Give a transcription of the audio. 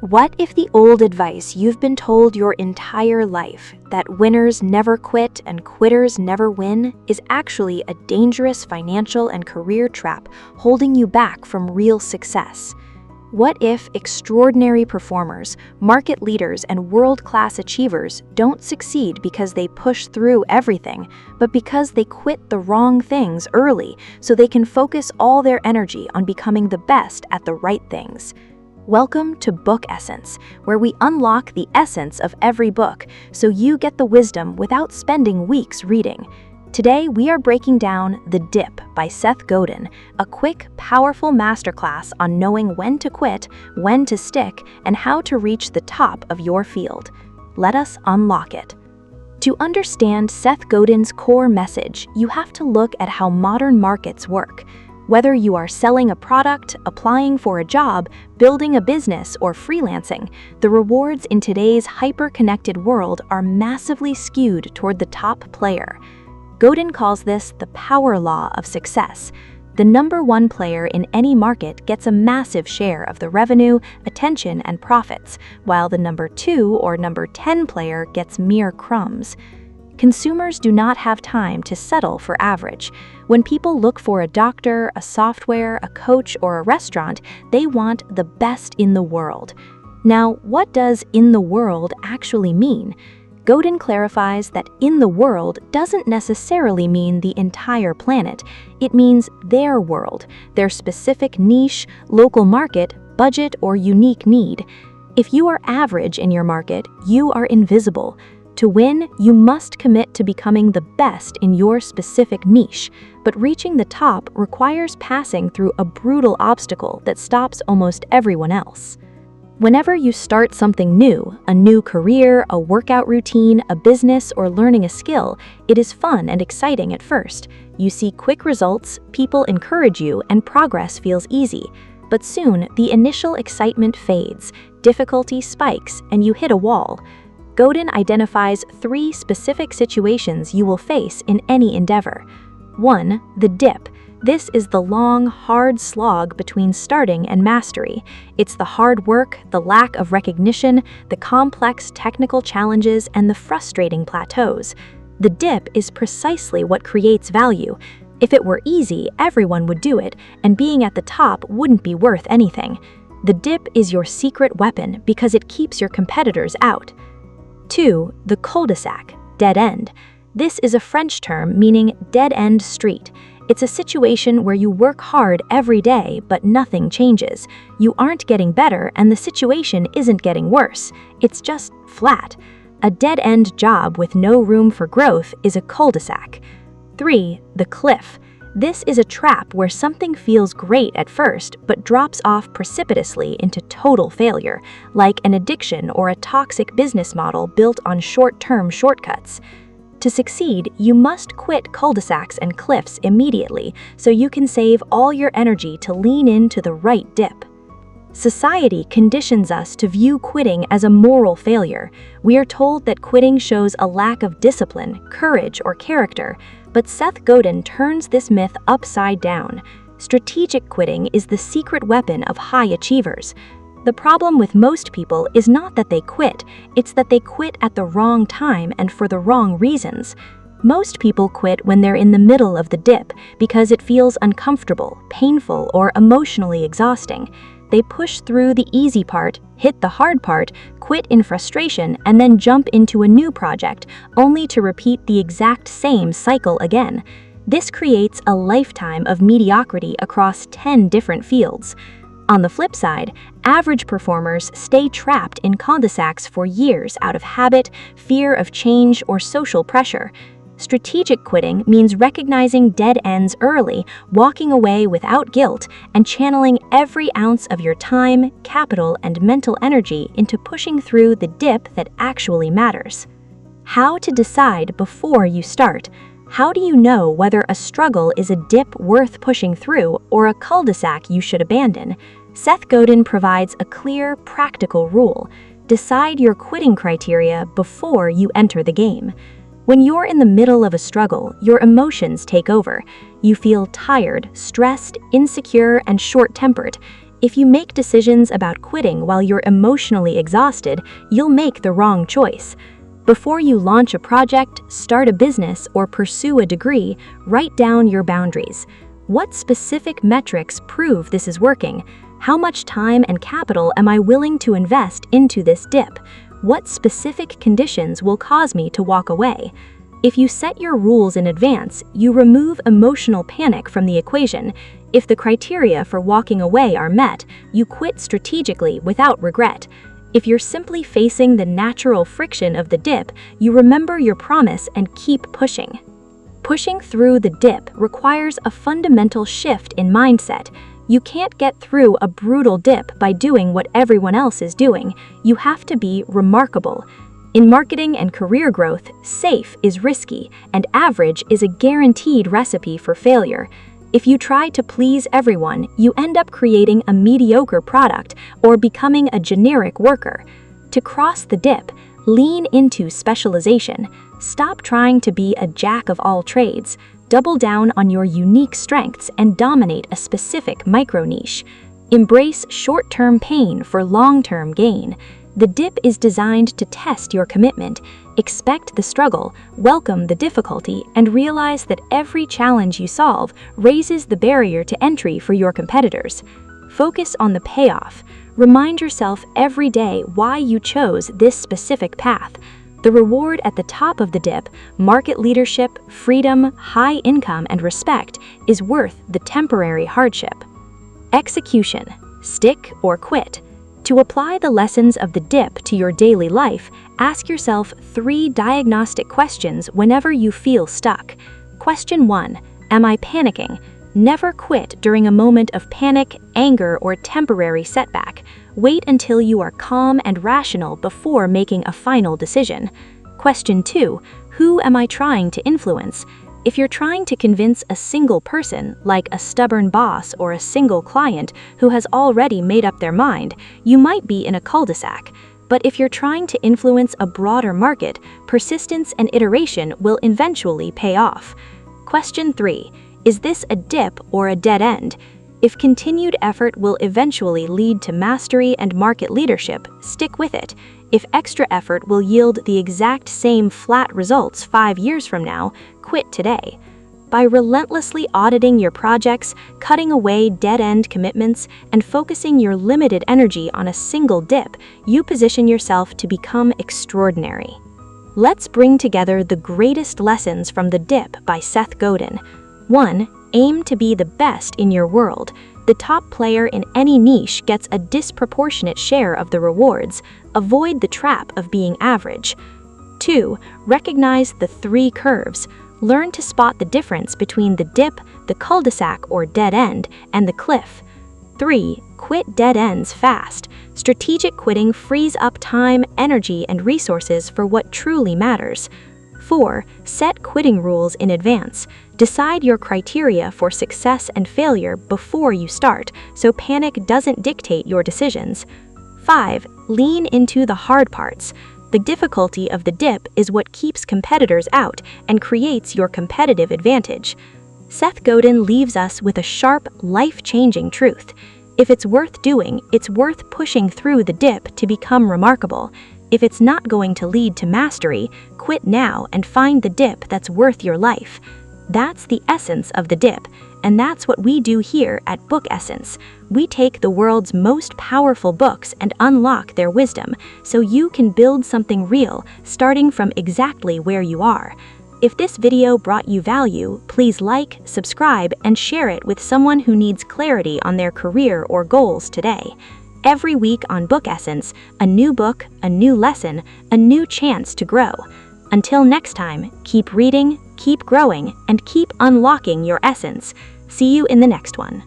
What if the old advice you've been told your entire life, that winners never quit and quitters never win, is actually a dangerous financial and career trap holding you back from real success? What if extraordinary performers, market leaders, and world-class achievers don't succeed because they push through everything, but because they quit the wrong things early so they can focus all their energy on becoming the best at the right things? Welcome to Book Essence, where we unlock the essence of every book so you get the wisdom without spending weeks reading. Today, we are breaking down The Dip by Seth Godin, a quick, powerful masterclass on knowing when to quit, when to stick, and how to reach the top of your field. Let us unlock it. To understand Seth Godin's core message, you have to look at how modern markets work. Whether you are selling a product, applying for a job, building a business, or freelancing, the rewards in today's hyper-connected world are massively skewed toward the top player. Godin calls this the power law of success. The number one player in any market gets a massive share of the revenue, attention, and profits, while the number 2 or number 10 player gets mere crumbs. Consumers do not have time to settle for average. When people look for a doctor, a software, a coach, or a restaurant, they want the best in the world. Now, what does "in the world" actually mean? Godin clarifies that "in the world" doesn't necessarily mean the entire planet. It means their world, their specific niche, local market, budget, or unique need. If you are average in your market, you are invisible. To win, you must commit to becoming the best in your specific niche, but reaching the top requires passing through a brutal obstacle that stops almost everyone else. Whenever you start something new, a new career, a workout routine, a business, or learning a skill, it is fun and exciting at first. You see quick results, people encourage you, and progress feels easy. But soon, the initial excitement fades, difficulty spikes, and you hit a wall. Godin identifies 3 specific situations you will face in any endeavor. 1. The dip. This is the long, hard slog between starting and mastery. It's the hard work, the lack of recognition, the complex technical challenges, and the frustrating plateaus. The dip is precisely what creates value. If it were easy, everyone would do it, and being at the top wouldn't be worth anything. The dip is your secret weapon because it keeps your competitors out. 2. The cul-de-sac, dead end. This is a French term meaning dead-end street. It's a situation where you work hard every day, but nothing changes. You aren't getting better, and the situation isn't getting worse. It's just flat. A dead-end job with no room for growth is a cul-de-sac. 3. The cliff. This is a trap where something feels great at first, but drops off precipitously into total failure, like an addiction or a toxic business model built on short-term shortcuts. To succeed, you must quit cul-de-sacs and cliffs immediately so you can save all your energy to lean into the right dip. Society conditions us to view quitting as a moral failure. We are told that quitting shows a lack of discipline, courage, or character, but Seth Godin turns this myth upside down. Strategic quitting is the secret weapon of high achievers. The problem with most people is not that they quit, it's that they quit at the wrong time and for the wrong reasons. Most people quit when they're in the middle of the dip because it feels uncomfortable, painful, or emotionally exhausting. They push through the easy part, hit the hard part, quit in frustration, and then jump into a new project, only to repeat the exact same cycle again. This creates a lifetime of mediocrity across 10 different fields. On the flip side, average performers stay trapped in cul-de-sacs for years out of habit, fear of change, or social pressure. Strategic quitting means recognizing dead ends early, walking away without guilt, and channeling every ounce of your time, capital, and mental energy into pushing through the dip that actually matters. How to decide before you start. How do you know whether a struggle is a dip worth pushing through or a cul-de-sac you should abandon? Seth Godin provides a clear, practical rule. Decide your quitting criteria before you enter the game. When you're in the middle of a struggle, your emotions take over. You feel tired, stressed, insecure, and short-tempered. If you make decisions about quitting while you're emotionally exhausted, you'll make the wrong choice. Before you launch a project, start a business, or pursue a degree, write down your boundaries. What specific metrics prove this is working? How much time and capital am I willing to invest into this dip? What specific conditions will cause me to walk away? If you set your rules in advance, you remove emotional panic from the equation. If the criteria for walking away are met, you quit strategically without regret. If you're simply facing the natural friction of the dip, you remember your promise and keep pushing. Pushing through the dip requires a fundamental shift in mindset. You can't get through a brutal dip by doing what everyone else is doing. You have to be remarkable. In marketing and career growth, safe is risky, and average is a guaranteed recipe for failure. If you try to please everyone, you end up creating a mediocre product or becoming a generic worker. To cross the dip, lean into specialization. Stop trying to be a jack of all trades. Double down on your unique strengths and dominate a specific micro-niche. Embrace short-term pain for long-term gain. The dip is designed to test your commitment. Expect the struggle, welcome the difficulty, and realize that every challenge you solve raises the barrier to entry for your competitors. Focus on the payoff. Remind yourself every day why you chose this specific path. The reward at the top of the dip, market leadership, freedom, high income, and respect, is worth the temporary hardship. Execution. Stick or quit. To apply the lessons of the dip to your daily life, ask yourself 3 diagnostic questions whenever you feel stuck. Question 1. Am I panicking? Never quit during a moment of panic, anger, or temporary setback. Wait until you are calm and rational before making a final decision. Question 2. Who am I trying to influence? If you're trying to convince a single person, like a stubborn boss or a single client who has already made up their mind, you might be in a cul-de-sac. But if you're trying to influence a broader market, persistence and iteration will eventually pay off. Question 3. Is this a dip or a dead end? If continued effort will eventually lead to mastery and market leadership, stick with it. If extra effort will yield the exact same flat results 5 years from now, quit today. By relentlessly auditing your projects, cutting away dead-end commitments, and focusing your limited energy on a single dip, you position yourself to become extraordinary. Let's bring together the greatest lessons from the dip by Seth Godin. 1. Aim to be the best in your world. The top player in any niche gets a disproportionate share of the rewards. Avoid the trap of being average. 2. Recognize the 3 curves. Learn to spot the difference between the dip, the cul-de-sac or dead end, and the cliff. 3. Quit dead ends fast. Strategic quitting frees up time, energy, and resources for what truly matters. 4. Set quitting rules in advance. Decide your criteria for success and failure before you start, so panic doesn't dictate your decisions. 5. Lean into the hard parts. The difficulty of the dip is what keeps competitors out and creates your competitive advantage. Seth Godin leaves us with a sharp, life-changing truth. If it's worth doing, it's worth pushing through the dip to become remarkable. If it's not going to lead to mastery, quit now and find the dip that's worth your life. That's the essence of the dip, and that's what we do here at Book Essence. We take the world's most powerful books and unlock their wisdom, so you can build something real, starting from exactly where you are. If this video brought you value, please like, subscribe, and share it with someone who needs clarity on their career or goals today. Every week on Book Essence, a new book, a new lesson, a new chance to grow. Until next time, keep reading, keep growing, and keep unlocking your essence. See you in the next one.